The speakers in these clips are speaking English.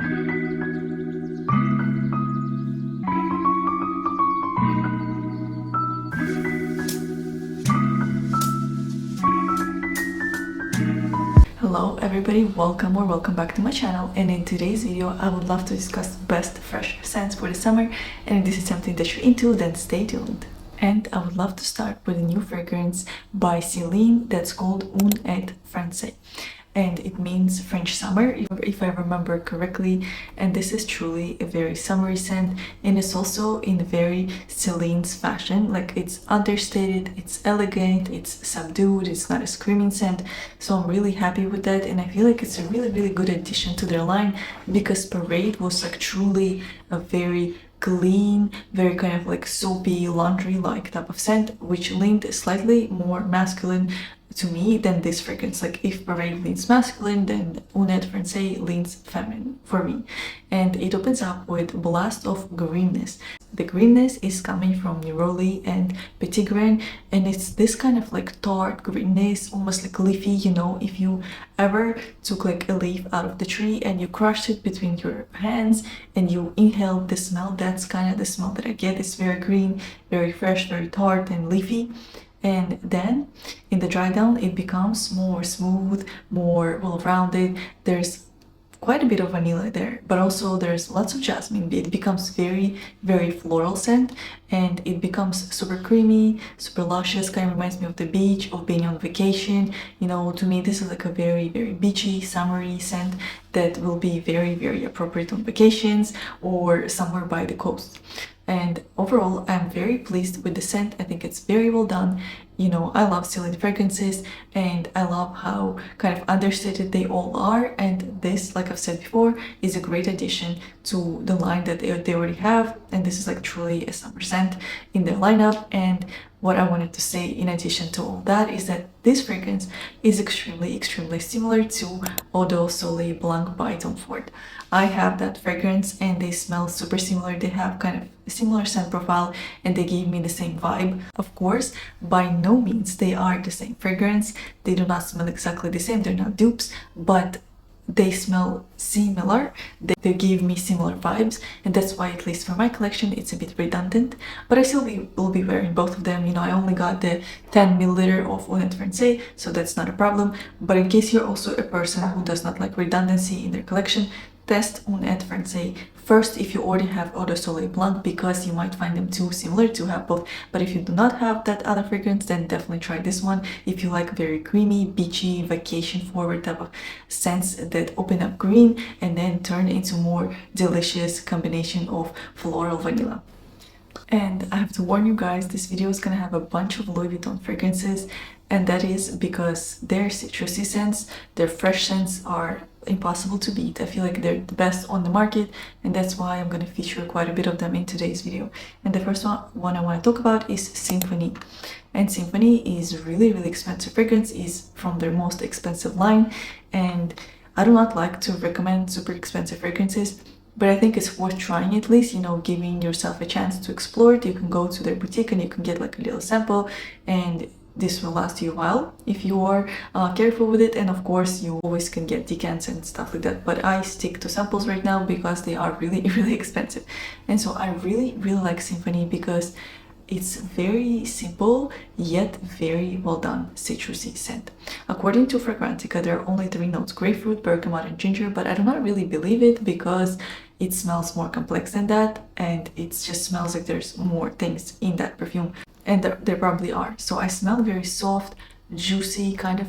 Hello everybody, welcome back to my channel, and in today's video I would love to discuss best fresh scents for the summer, and if this is something that you're into, then stay tuned. And I would love to start with a new fragrance by Celine that's called Été Français, and it means French summer if I remember correctly, and this is truly a very summery scent, and it's also in very Celine's fashion. Like, it's understated, it's elegant, it's subdued, it's not a screaming scent, so I'm really happy with that, and I feel like it's a really good addition to their line, because Parade was like truly a very clean, very kind of like soapy, laundry-like type of scent, which leaned slightly more masculine to me than this fragrance. Like, if Parade leans masculine, then Été Français leans feminine for me. And it opens up with a blast of greenness. The greenness is coming from neroli and petit grain, and it's this kind of like tart greenness, almost like leafy, you know, if you ever took like a leaf out of the tree and you crushed it between your hands and you inhaled the smell, that's kind of the smell that I get. It's very green, very fresh, very tart and leafy. And then in the dry down it becomes more smooth, more well-rounded. There's quite a bit of vanilla there, but also there's lots of jasmine. It becomes very floral scent, and it becomes super creamy, super luscious, kind of reminds me of the beach, of being on vacation. You know, to me this is like a very beachy, summery scent that will be very appropriate on vacations or somewhere by the coast. And overall, I'm very pleased with the scent. I think it's very well done. You know, I love Celine fragrances, and I love how kind of understated they all are. And this, like I've said before, is a great addition to the line that they already have. And this is like truly a summer scent in their lineup. And what I wanted to say in addition to all that is that this fragrance is extremely similar to Eau de Soleil Blanc by Tom Ford. I have that fragrance and they smell super similar. They have kind of a similar scent profile and they gave me the same vibe. Of course, by no means they are the same fragrance. They do not smell exactly the same. They're not dupes, but they smell similar. They give me similar vibes, and that's why, at least for my collection, it's a bit redundant, but I still will be wearing both of them. You know, I only got the 10 milliliter of Été Français, so that's not a problem. But in case you're also a person who does not like redundancy in their collection, test Été Français first if you already have Eau de Soleil Blanc, because you might find them too similar to have both. But if you do not have that other fragrance, then definitely try this one if you like very creamy, beachy, vacation forward type of scents that open up green and then turn into more delicious combination of floral vanilla. And I have to warn you guys, this video is gonna have a bunch of Louis Vuitton fragrances, and that is because their citrusy scents, their fresh scents are impossible to beat. I feel like they're the best on the market, and that's why I'm going to feature quite a bit of them in today's video. And the first one I want to talk about is Symphony. And Symphony is really expensive fragrance, is from their most expensive line, and I do not like to recommend super expensive fragrances, but I think it's worth trying at least, you know, giving yourself a chance to explore it. You can go to their boutique and you can get like a little sample, and this will last you a while if you are careful with it. And of course you always can get decants and stuff like that, but I stick to samples right now because they are really expensive. And so I really like Symphony because it's very simple yet very well done citrusy scent. According to Fragrantica, there are only 3 notes: grapefruit, bergamot and ginger, but I do not really believe it because it smells more complex than that, and it just smells like there's more things in that perfume, and there probably are. So I smell very soft, juicy kind of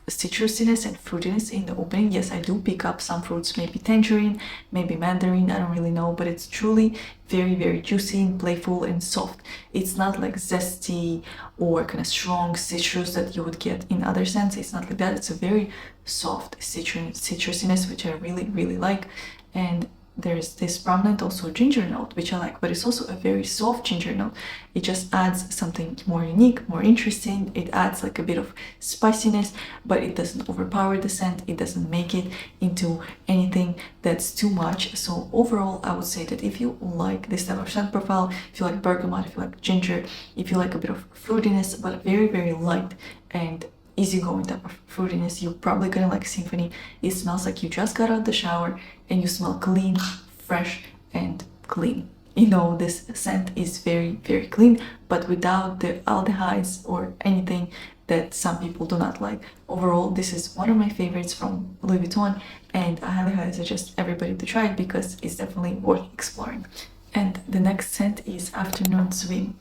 citrusiness and fruitiness in the opening. Yes, I do pick up some fruits, maybe tangerine, maybe mandarin, I don't really know, but it's truly very juicy and playful and soft. It's not like zesty or kind of strong citrus that you would get in other scents. It's not like that. It's a very soft citrusiness, which I really like. And there's this prominent also ginger note, which I like, but it's also a very soft ginger note. It just adds something more unique, more interesting. It adds like a bit of spiciness, but it doesn't overpower the scent. It doesn't make it into anything that's too much. So overall, I would say that if you like this type of scent profile, if you like bergamot, if you like ginger, if you like a bit of fruitiness, but very light and easygoing type of fruitiness. You're probably gonna like Symphony. It smells like you just got out the shower and you smell clean, fresh, and clean. You know, this scent is very, very clean, but without the aldehydes or anything that some people do not like. Overall, this is one of my favorites from Louis Vuitton, and I highly suggest everybody to try it because it's definitely worth exploring. And the next scent is Afternoon Swim.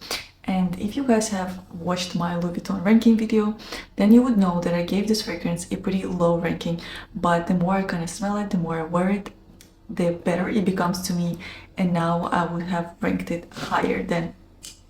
And if you guys have watched my Louis Vuitton ranking video, then you would know that I gave this fragrance a pretty low ranking, but the more I kind of smell it, the more I wear it, the better it becomes to me, and now I would have ranked it higher than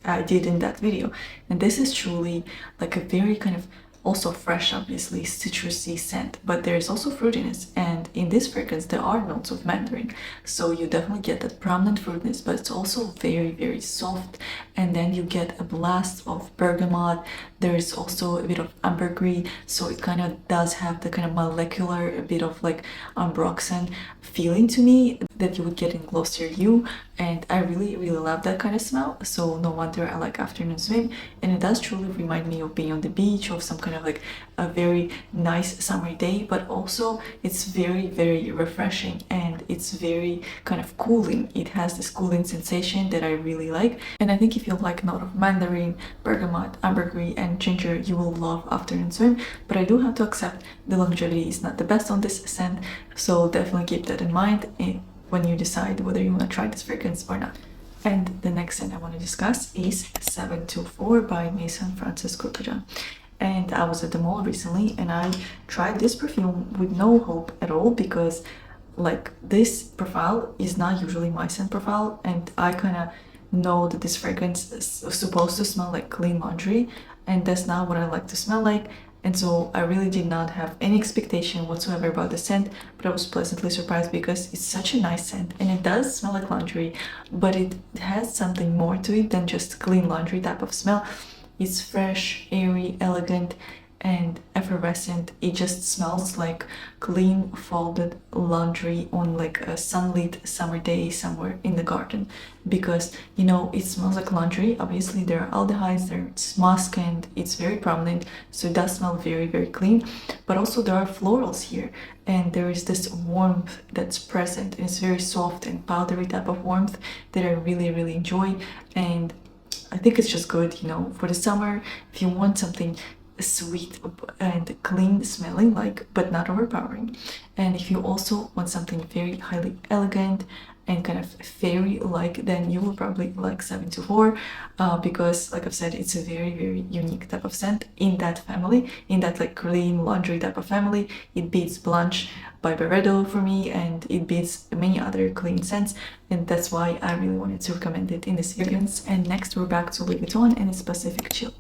I did in that video. And this is truly like a very kind of also fresh, obviously citrusy scent, but there's also fruitiness, and in this fragrance there are notes of mandarin, so you definitely get that prominent fruitiness, but it's also very, very soft, and then you get a blast of bergamot. There's also a bit of ambergris, so it kind of does have the kind of molecular, a bit of like ambroxan feeling to me that you would get in Glossier You, and I really, really love that kind of smell, so no wonder I like Afternoon Swim. And it does truly remind me of being on the beach, of some kind of like a very nice summer day, but also it's very, very refreshing, and it's very kind of cooling. It has this cooling sensation that I really like, and I think if you like note of mandarin, bergamot, ambergris, and ginger, you will love Afternoon Swim. But I do have to accept the longevity is not the best on this scent, so definitely keep that in mind when you decide whether you want to try this fragrance or not. And the next scent I want to discuss is 724 by Maison Francis Kurkdjian. And I was at the mall recently and I tried this perfume with no hope at all, because like this profile is not usually my scent profile, and I kind of know that this fragrance is supposed to smell like clean laundry, and that's not what I like to smell like. And so I really did not have any expectation whatsoever about the scent, but I was pleasantly surprised because it's such a nice scent, and it does smell like laundry, but it has something more to it than just clean laundry type of smell. It's fresh, airy, elegant, and effervescent. It just smells like clean folded laundry on like a sunlit summer day somewhere in the garden, because you know it smells like laundry. Obviously there are aldehydes, there's musk, and it's very prominent, so it does smell very, very clean, but also there are florals here, and there is this warmth that's present, and it's very soft and powdery type of warmth that I really, really enjoy. And I think it's just good, you know, for the summer if you want something sweet and clean smelling, like, but not overpowering. And if you also want something very highly elegant and kind of fairy like, then you will probably like 724, because like I've said, it's a very, very unique type of scent in that family, in that like clean laundry type of family. It beats Blanche by Vibrato for me, and it beats many other clean scents, and that's why I really wanted to recommend it in this video. And next we're back to Louis Vuitton and its Pacific Chill.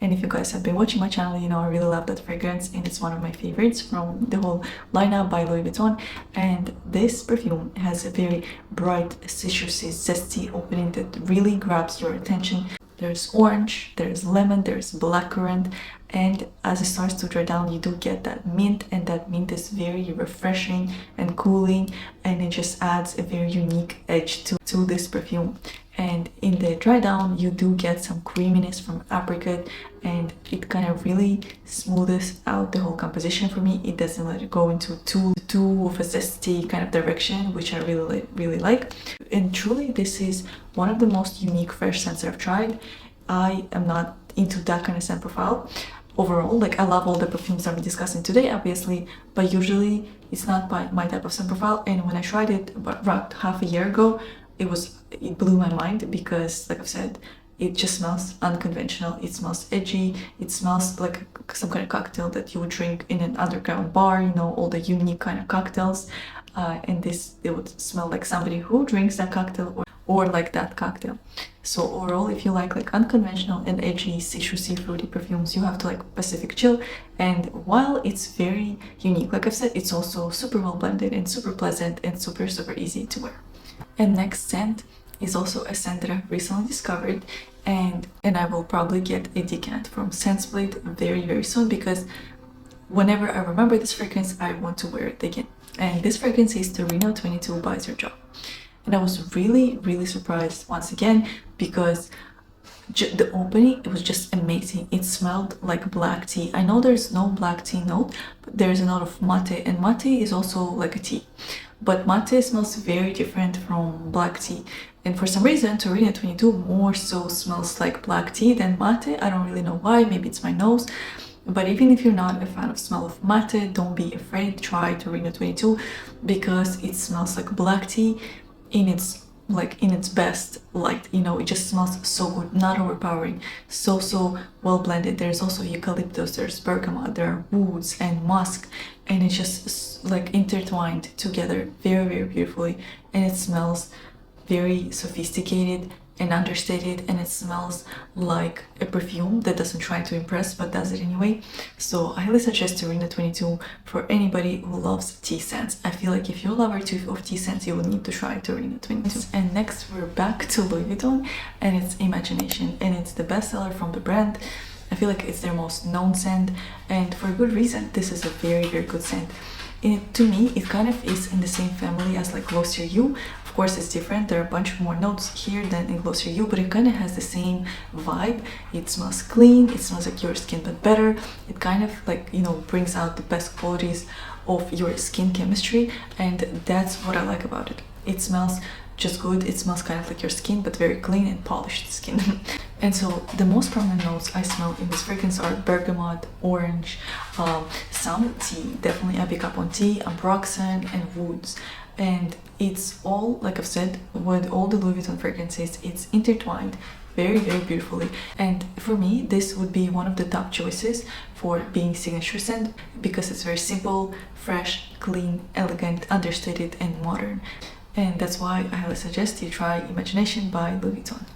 And if you guys have been watching my channel, you know I really love that fragrance, and it's one of my favorites from the whole lineup by Louis Vuitton. And this perfume has a very bright, citrusy, zesty opening that really grabs your attention. There's orange, there's lemon, there's blackcurrant, and as it starts to dry down, you do get that mint, and that mint is very refreshing and cooling, and it just adds a very unique edge to this perfume. And in the dry down, you do get some creaminess from apricot, and it kind of really smoothes out the whole composition for me. It doesn't let it go into too of a zesty kind of direction, which I really, really like. And truly, this is one of the most unique fresh scents that I've tried. I am not into that kind of scent profile overall. Like, I love all the perfumes that we're discussing today, obviously, but usually it's not my type of scent profile. And when I tried it about half a year ago, it blew my mind, because like I've said, it just smells unconventional. It smells edgy. It smells like some kind of cocktail that you would drink in an underground bar, you know, all the unique kind of cocktails. And it would smell like somebody who drinks that cocktail or like that cocktail. So overall, if you like unconventional and edgy, citrusy, fruity perfumes, you have to like Pacific Chill. And while it's very unique, like I've said, it's also super well blended and super pleasant and super, super easy to wear. And next scent is also a scent that I've recently discovered, and I will probably get a decant from Scentsplit very, very soon, because whenever I remember this fragrance, I want to wear it again. And this fragrance is Torino 22 by Sergio. And I was really, really surprised once again, because The opening, it was just amazing. It smelled like black tea. I know there's no black tea note, but there's a lot of mate, and mate is also like a tea, but mate smells very different from black tea. And for some reason Torino 22 more so smells like black tea than mate. I don't really know why, maybe it's my nose. But even if you're not a fan of smell of mate, don't be afraid, try Torino 22 because it smells like black tea in its best light. You know, it just smells so good, not overpowering, so well blended. There's also eucalyptus, there's bergamot, there are woods and musk, and it's just like intertwined together very beautifully, and it smells very sophisticated and understated, and it smells like a perfume that doesn't try to impress but does it anyway. So I highly suggest Torino 22 for anybody who loves tea scents. I feel like if you're a lover of tea scents, you will need to try Torino 22. And next we're back to Louis Vuitton, and it's Imagination, and it's the bestseller from the brand. I feel like it's their most known scent, and for a good reason. This is a very good scent. To me, it kind of is in the same family as like Glossier You. Of course, it's different. There are a bunch more notes here than in Glossier You, but it kind of has the same vibe. It smells clean, it smells like your skin, but better. It kind of like, you know, brings out the best qualities of your skin chemistry, and that's what I like about it. It smells just good. It smells kind of like your skin, but very clean and polished skin. And so the most prominent notes I smell in this fragrance are bergamot, orange, some tea, definitely I pick up on tea, ambroxan, and woods. And it's all, like I've said, with all the Louis Vuitton fragrances, it's intertwined very beautifully. And for me, this would be one of the top choices for being signature scent because it's very simple, fresh, clean, elegant, understated, and modern. And that's why I highly suggest you try Imagination by Louis Vuitton.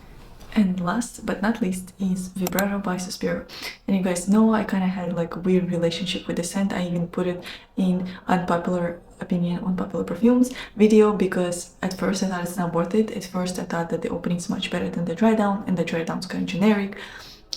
And last but not least is Vibrato by Suspiro. And you guys know I kind of had like a weird relationship with the scent. I even put it in unpopular opinion, unpopular perfumes video, because at first I thought it's not worth it. At first I thought that the opening is much better than the dry down, and the dry down's kind of generic.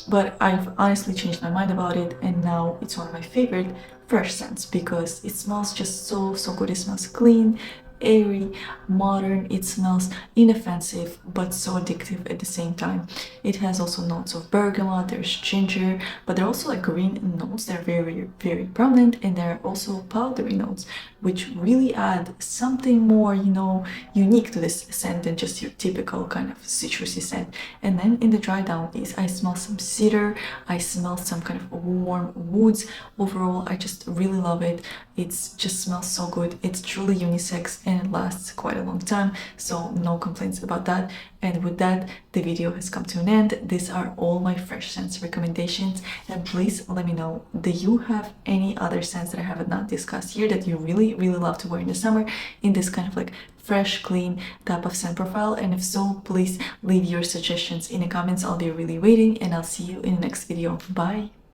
But I've honestly changed my mind about it, and now it's one of my favorite fresh scents because it smells just so good. It smells clean, airy, modern. It smells inoffensive but so addictive at the same time. It has also notes of bergamot, there's ginger, but there are also like green notes. They're very prominent, and there are also powdery notes, which really add something more, you know, unique to this scent than just your typical kind of citrusy scent. And then in the dry down I smell some cedar, I smell some kind of warm woods. Overall, I just really love it. It just smells so good. It's truly unisex, and it lasts quite a long time, so no complaints about that. And with that, the video has come to an end. These are all my fresh scents recommendations, and please let me know, do you have any other scents that I have not discussed here that you really love to wear in the summer in this kind of like fresh, clean type of scent profile? And if so, please leave your suggestions in the comments. I'll be really waiting, and I'll see you in the next video. Bye!